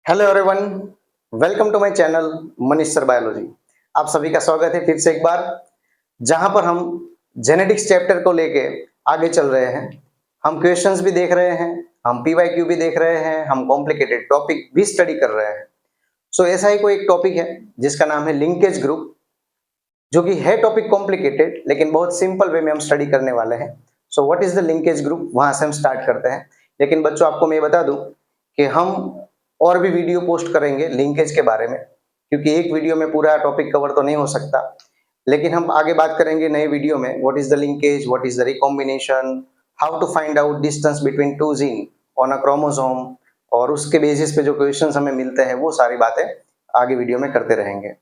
Hello everyone, welcome to my channel Manish sir biology. आप सभी का स्वागत है फिर से एक बार, जहां पर हम जेनेटिक्स चैप्टर को लेके आगे चल रहे हैं। हम क्वेश्चंस भी देख रहे हैं, हम पीवाईक्यू भी देख रहे हैं, हम कॉम्प्लिकेटेड टॉपिक भी स्टडी कर रहे हैं। सो ऐसा ही कोई एक टॉपिक है जिसका नाम है लिंकेज ग्रुप, जो कि है टॉपिक कॉम्प्लिकेटेड लेकिन बहुत सिंपल वे में हम स्टडी करने वाले हैं। So what is the linkage group, वहां से हम स्टार्ट करते हैं। लेकिन बच्चों, आपको मैं ये बता दूं कि हम और भी वीडियो पोस्ट करेंगे लिंकेज के बारे में, क्योंकि एक वीडियो में पूरा टॉपिक कवर तो नहीं हो सकता। लेकिन हम आगे बात करेंगे नए वीडियो में, what is the linkage, what is the recombination, how to find out distance between two gene on a chromosome, और उसके बेसिस पे जो क्वेश्चंस हमें मिलते हैं वो सारी बातें आगे वीडियो में करते रहेंगे।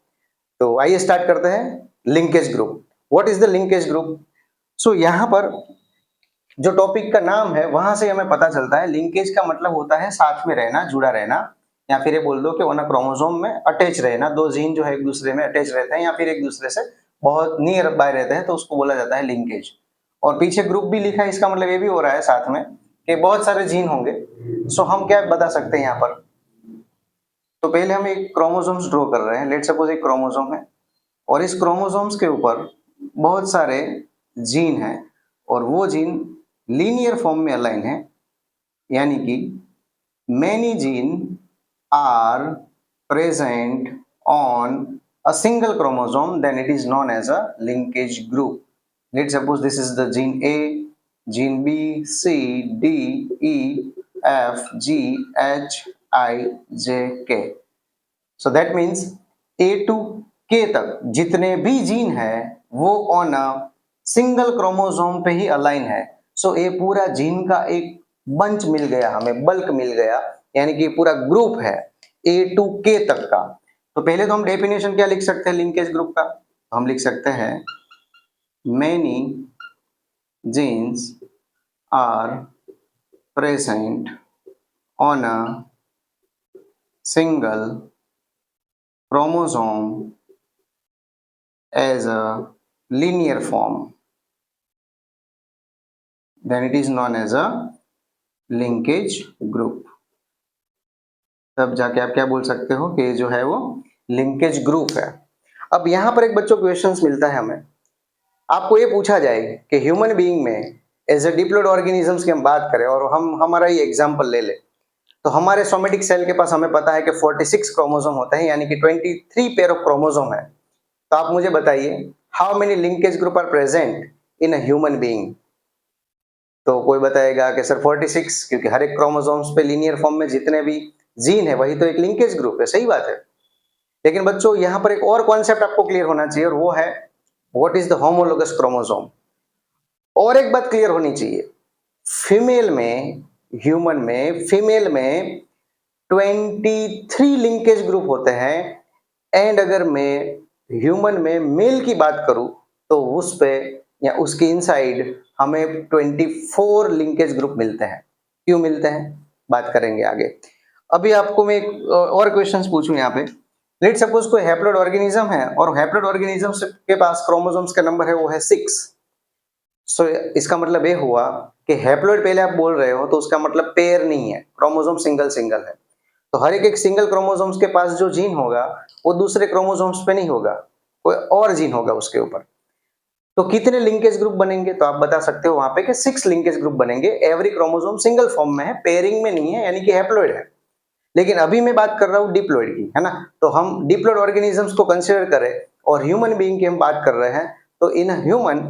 तो आइए स्टार्ट करते हैं linkage group. What is the linkage group? So यहाँ पर जो टॉपिक का नाम है वहां से हमें पता चलता है लिंकेज का मतलब होता है साथ में रहना, जुड़ा रहना, या फिर ये बोल दो कि ऑन क्रोमोसोम में अटैच रहना। दो जीन जो है एक दूसरे में अटैच रहते हैं या फिर एक दूसरे से बहुत नियर बाय रहते हैं, तो उसको बोला जाता है लिंकेज। और पीछे ग्रुप भी लिखा है, इसका मतलब ये भी हो रहा है साथ में कि बहुत सारे जीन होंगे। सो हम क्या बता सकते हैं यहाँ पर? तो पहले हम एक क्रोमोसोम्स ड्रॉ कर रहे हैं। लेट सपोज एक क्रोमोसोम है और इस क्रोमोसोम्स के ऊपर बहुत सारे जीन हैं, और वो जीन लीनियर फॉर्म में अलाइन है, यानी कि many gene are present on a single chromosome, then it is known as a linkage group. Let's suppose this is the gene A, gene B, C, D, E, F, G, H, I, J, K. So that means A to K तक जितने भी gene है वो on a single chromosome पे ही align है। सो ये पूरा gene का एक बंच मिल गया, हमें बल्क मिल गया, यानी कि पूरा ग्रुप है A to K तक का। तो पहले तो हम डेफिनेशन क्या लिख सकते हैं लिंकेज ग्रुप का? तो हम लिख सकते हैं many genes are present on a single chromosome as a linear form, then it is known as a linkage group। तब जाके आप क्या बोल सकते हो कि जो है वो लिंकेज ग्रुप है। अब यहाँ पर एक बच्चों क्वेश्चंस मिलता है हमें, आपको ये पूछा जाए कि ह्यूमन बीइंग में एज ए डिप्लॉइड ऑर्गेनिजम्स की हम बात करें और हम हमारा ही एग्जांपल ले ले, तो हमारे सोमेटिक सेल के पास हमें पता है कि 46 क्रोमोसोम होते हैं, यानी कि 23 पेयर ऑफ क्रोमोसोम है। तो आप मुझे बताइए how many linkage group are present in a human being? तो कोई बताएगा कि सर 46, क्योंकि हर एक क्रोमोसोम्स पे लीनियर फॉर्म में जितने भी जीन है वही तो एक लिंकेज ग्रुप है। सही बात है। लेकिन बच्चों यहाँ पर एक और कॉन्सेप्ट आपको क्लियर होना चाहिए, और वो है what is the homologous chromosome. और एक बात क्लियर होनी चाहिए, फीमेल में, ह्यूमन में, फीमेल में 23 लिंकेज ग्रुप होते हैं, एंड अगर मैं ह्यूमन में मेल की बात करूं तो उस पे या उसके इनसाइड हमें 24 लिंकेज ग्रुप मिलते हैं। क्यों मिलते हैं, बात करेंगे आगे। अभी आपको मैं एक और क्वेश्चंस पूछूं यहाँ पे। लेट सपोज कोई हैप्लॉइड ऑर्गेनिज्म है और हैप्लॉइड ऑर्गेनिज्म के पास क्रोमोसोम्स का नंबर है वो है 6। सो इसका मतलब ये हुआ कि हैप्लॉइड पहले आप बोल रहे हो तो उसका मतलब पेयर नहीं है, क्रोमोसोम सिंगल सिंगल है। तो हर एक एक सिंगल क्रोमोसोम्स के पास जो जीन होगा वो दूसरे क्रोमोसोम्स पे नहीं होगा, कोई और जीन होगा उसके ऊपर। तो कितने लिंकेज ग्रुप बनेंगे? तो आप बता सकते हो वहां पे कि 6 लिंकेज ग्रुप बनेंगे। एवरी क्रोमोसोम सिंगल फॉर्म में है, पेयरिंग में नहीं है, यानी कि हैप्लॉइड है। लेकिन अभी मैं बात कर रहा हूँ डिप्लॉइड की, है ना। तो हम डिप्लॉइड ऑर्गेनिजम्स को कंसीडर करें और ह्यूमन बीइंग की हम बात कर रहे हैं, तो इन ह्यूमन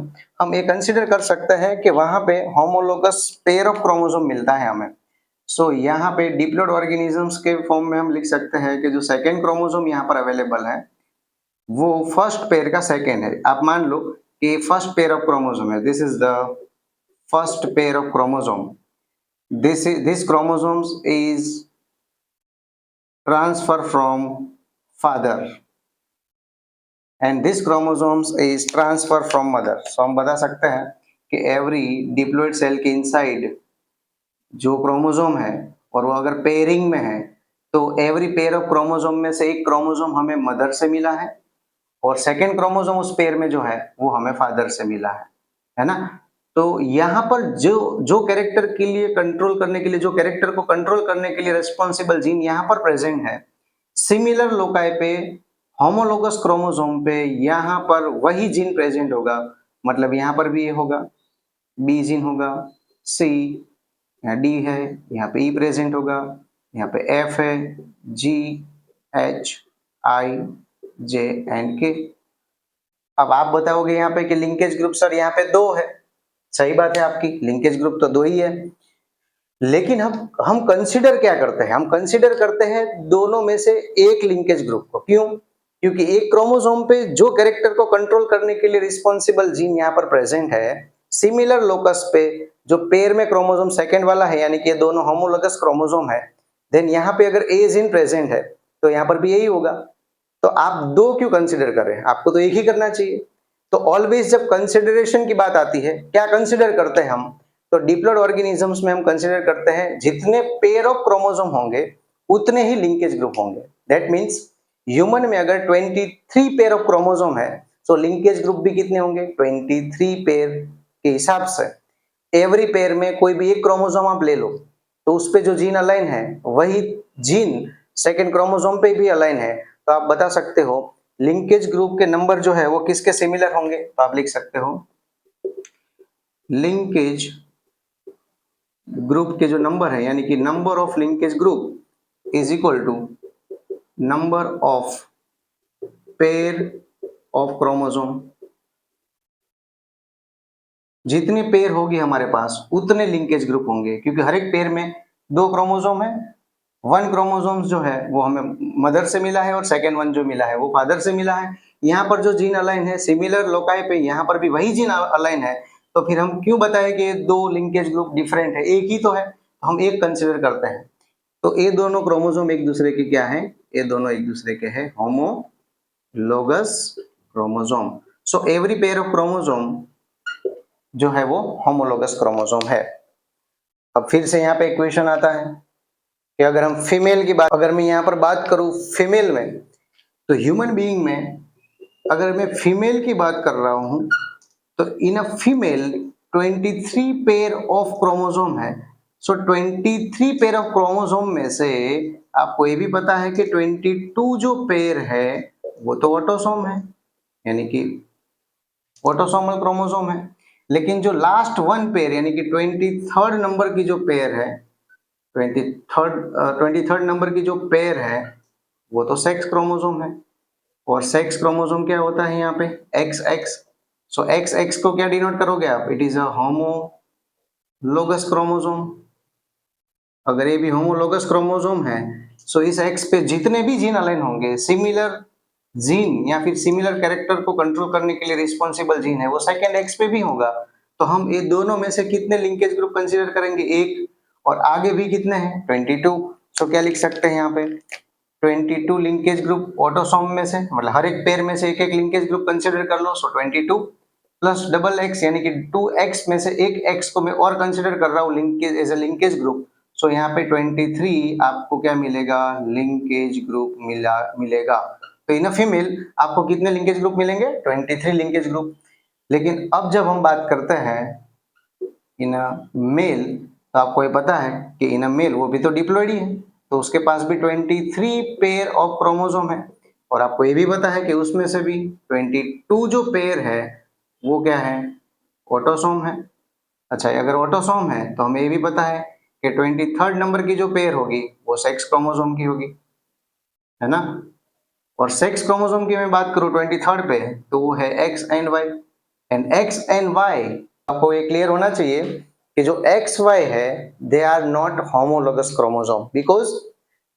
हम ये कंसीडर कर सकते हैं कि वहां पे होमोलोगस पेयर ऑफ क्रोमोसोम मिलता है हमें। सो यहाँ पे डिप्लॉइड ऑर्गेनिजम्स के फॉर्म में हम लिख सकते हैं कि जो सेकेंड क्रोमोसोम यहाँ पर अवेलेबल है वो फर्स्ट पेयर का सेकेंड है। आप मान लो कि फर्स्ट पेयर ऑफ क्रोमोसोम है, this is the first pair of chromosome. This chromosomes is transfer from father and this chromosomes is transfer from mother. So हम बता सकते हैं कि एवरी डिप्लॉइड सेल के इनसाइड जो क्रोमोसोम है और वो अगर पेयरिंग में है तो एवरी पेयर ऑफ क्रोमोसोम में से एक क्रोमोसोम हमें मदर से मिला है और सेकेंड क्रोमोसोम उस पेयर में जो है वो हमें फादर से मिला है ना। तो यहाँ पर जो जो कैरेक्टर के लिए कंट्रोल करने के लिए, जो कैरेक्टर को कंट्रोल करने के लिए रिस्पॉन्सिबल जीन यहाँ पर प्रेजेंट है, सिमिलर लोकाई पे, होमोलोगस क्रोमोसोम पे यहाँ पर वही जीन प्रेजेंट होगा। मतलब यहाँ पर भी ये होगा, बी जीन होगा, सी, यहाँ डी है, यहाँ पे ई प्रेजेंट होगा, यहाँ पे एफ है, जी, एच, आई, जे एंड के। अब आप बताओगे यहाँ पे कि लिंकेज ग्रुप सर यहाँ पे 2 है। सही बात है आपकी, लिंकेज ग्रुप तो 2 ही है। लेकिन हम कंसीडर क्या करते हैं? हम कंसीडर करते हैं दोनों में से एक लिंकेज ग्रुप को। क्यों? क्योंकि एक क्रोमोसोम पे जो कैरेक्टर को कंट्रोल करने के लिए रिस्पॉन्सिबल जीन यहाँ पर प्रेजेंट है, सिमिलर लोकस पे जो पेयर में क्रोमोसोम सेकंड वाला है, यानी कि ये दोनों होमोलोगस क्रोमोसोम है, देन यहाँ पे अगर ए जीन प्रेजेंट है तो यहाँ पर भी यही होगा। तो आप 2 क्यों कंसीडर कर रहे हैं? आपको तो एक ही करना चाहिए। तो ऑलवेज जब कंसिडरेशन की बात आती है, क्या कंसीडर करते हैं हम? तो डिप्लॉइड ऑर्गेनिजम्स में हम कंसीडर करते हैं जितने पेयर ऑफ क्रोमोसोम होंगे उतने ही लिंकेज ग्रुप होंगे। दैट मीन्स ह्यूमन में अगर 23 पेयर ऑफ क्रोमोसोम है तो लिंकेज ग्रुप भी कितने होंगे? 23 पेयर के हिसाब से। एवरी पेयर में कोई भी एक क्रोमोसोम आप ले लो तो उस पे जो जीन अलाइन है वही जीन सेकेंड क्रोमोसोम पे भी अलाइन है। तो आप बता सकते हो लिंकेज ग्रुप के नंबर जो है वो किसके सिमिलर होंगे? तो आप लिख सकते हो लिंकेज ग्रुप के जो नंबर है, यानी कि number of linkage group is equal to number of pair of chromosome. जितने पेयर होगी हमारे पास उतने लिंकेज ग्रुप होंगे, क्योंकि हर एक पेयर में 2 क्रोमोसोम है। 1 क्रोमोसोम जो है वो हमें मदर से मिला है और सेकेंड वन जो मिला है वो फादर से मिला है। यहाँ पर जो जीन अलाइन है सिमिलर लोकाई पे, यहाँ पर भी वही जीन अलाइन है। तो फिर हम क्यों बताएं कि ये 2 लिंकेज ग्रुप डिफरेंट है? एक ही तो है, तो हम एक कंसिडर करते हैं। तो ये दोनों क्रोमोसोम एक दूसरे के क्या है? ये दोनों एक दूसरे के है homologous chromosome. So every pair of chromosome जो है वो होमोलोगस क्रोमोसोम है। अब फिर से यहाँ पे एक क्वेश्चन आता है कि अगर हम फीमेल की बात, अगर मैं यहाँ पर बात करूँ फीमेल में, तो ह्यूमन बीइंग में अगर मैं फीमेल की बात कर रहा हूँ तो in a female 23 pair of chromosome है। सो 23 पेयर ऑफ क्रोमोसोम में से आपको ये भी पता है कि 22 जो पेयर है वो तो ऑटोसोम है, यानी कि ऑटोसोमल क्रोमोसोम है। लेकिन जो लास्ट 1 पेयर यानी कि 23rd नंबर की जो पेयर है, 23rd नंबर की जो पेयर है वो तो सेक्स क्रोमोसोम है। और सेक्स क्रोमोसोम क्या होता है यहाँ पे? X X. So X X को क्या डिनोट करोगे आप? It is a homologous chromosome. अगर ये भी होमोलोगस क्रोमोसोम है सो इस एक्स पे जितने भी जीन अलाइन होंगे, सिमिलर जीन या फिर सिमिलर कैरेक्टर को कंट्रोल करने के लिए रिस्पॉन्सिबल जीन है वो सेकेंड एक्स पे भी होगा। तो हम ये दोनों में से कितने लिंकेज ग्रुप कंसीडर करेंगे? एक। और आगे भी कितने हैं? 22। सो क्या लिख सकते हैं यहाँ पे? 22 लिंकेज ग्रुप ऑटोसोम में से, मतलब हर एक पेयर में से एक एक लिंकेज ग्रुप कंसीडर कर लो। सो 22 प्लस डबल एक्स यानी कि 2x में से एक x को मैं और कंसीडर कर रहा हूँ linkage as a linkage group. So यहाँ पे 23 आपको क्या मिलेगा? लिंकेज ग्रुप मिलेगा। तो इन फीमेल आपको कितने लिंकेज ग्रुप मिलेंगे? 23 लिंकेज ग्रुप। लेकिन अब जब हम बात करते हैं इन मेल, तो आपको ये पता है कि इन मेल वो भी तो डिप्लॉइड ही है, तो उसके पास भी 23 पेयर ऑफ क्रोमोसोम है। और आपको ये भी पता है कि उसमें से भी 22 जो पेयर है वो क्या है? ऑटोसोम है। अच्छा, अगर ऑटोसोम है तो हमें ये भी पता है कि 23rd नंबर की जो पेयर होगी वो सेक्स क्रोमोसोम की होगी, है ना? और सेक्स क्रोमोसोम की मैं बात करूँ 23rd पे तो वो है X and Y. And X and Y आपको ये क्लियर होना चाहिए कि जो एक्स वाई है they are not homologous chromosome, because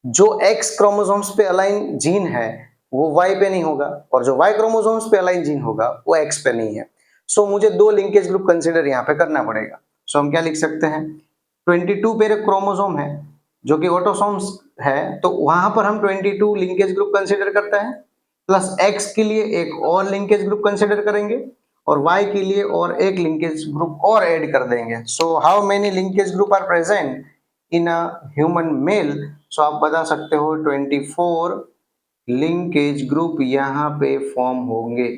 जो एक्स क्रोमोसोम्स पे अलाइन जीन है वो वाई पे नहीं होगा, और जो वाई क्रोमोसोम्स पे अलाइन जीन होगा वो एक्स पे नहीं है। सो मुझे 2 लिंकेज ग्रुप कंसीडर यहाँ पे करना पड़ेगा। सो हम क्या लिख सकते हैं? 22 पेयर क्रोमोसोम है जो कि ऑटोसोम्स है, तो वहां पर हम 22 लिंकेज ग्रुप कंसीडर करते हैं, प्लस एक्स के लिए एक और लिंकेज ग्रुप कंसीडर करेंगे और वाई के लिए और एक लिंकेज ग्रुप और ऐड कर देंगे। So how many linkage group are present in a human male? So आप बता सकते हो 24 लिंकेज ग्रुप यहाँ पे फॉर्म होंगे।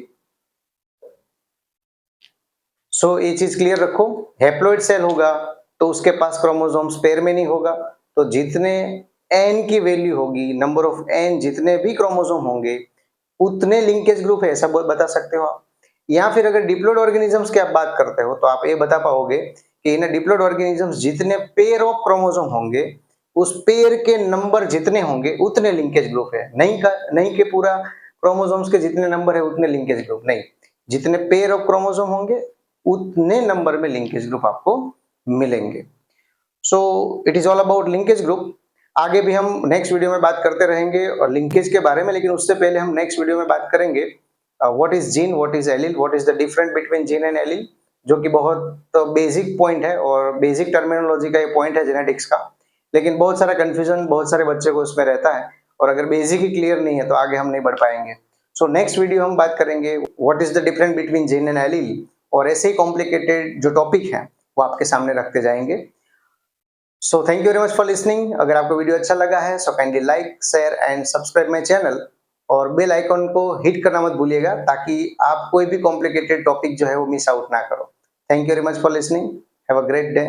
सो ये चीज क्लियर रखो। हैप्लॉइड सेल होगा तो उसके पास क्रोमोसोम्स पेयर में नहीं होगा, तो जितने n की वैल्यू होगी, नंबर ऑफ n जितने भी क्रोमोसोम होंगे उतने लिंकेज ग्रुप है, ऐसा बता सकते हो आप। या फिर अगर डिप्लॉइड ऑर्गेनिजम्स की आप बात करते हो तो आप ये बता पाओगे कि इन डिप्लॉइड ऑर्गेनिजम्स जितने पेयर ऑफ क्रोमोसोम होंगे उस पेयर के नंबर जितने होंगे उतने लिंकेज ग्रुप है। नहीं कि पूरा क्रोमोसोम्स के जितने नंबर है उतने लिंकेज ग्रुप, नहीं, जितने पेयर ऑफ क्रोमोसोम होंगे उतने नंबर में लिंकेज ग्रुप आपको मिलेंगे। So it is all about linkage group. आगे भी हम नेक्स्ट वीडियो में बात करते रहेंगे और लिंकेज के बारे में, लेकिन उससे पहले हम नेक्स्ट वीडियो में बात करेंगे what is gene, what is allele, what is the difference between gene and allele, जो कि बहुत बेसिक पॉइंट है और बेसिक टर्मिनोलॉजी का ये पॉइंट है जेनेटिक्स का। लेकिन बहुत सारा कंफ्यूजन बहुत सारे बच्चे को उसमें रहता है, और अगर बेसिक ही क्लियर नहीं है तो आगे हम नहीं बढ़ पाएंगे। सो नेक्स्ट वीडियो हम बात करेंगे what is the difference between gene and allele, और ऐसे ही कॉम्प्लिकेटेड जो टॉपिक है वो आपके सामने रखते जाएंगे। So thank you very much for listening. अगर आपको वीडियो अच्छा लगा है so kindly like, share and subscribe my channel, और बेल आइकन को हिट करना मत भूलिएगा ताकि आप कोई भी कॉम्प्लिकेटेड टॉपिक जो है वो मिस आउट ना करो। Thank you very much for listening. Have a great day.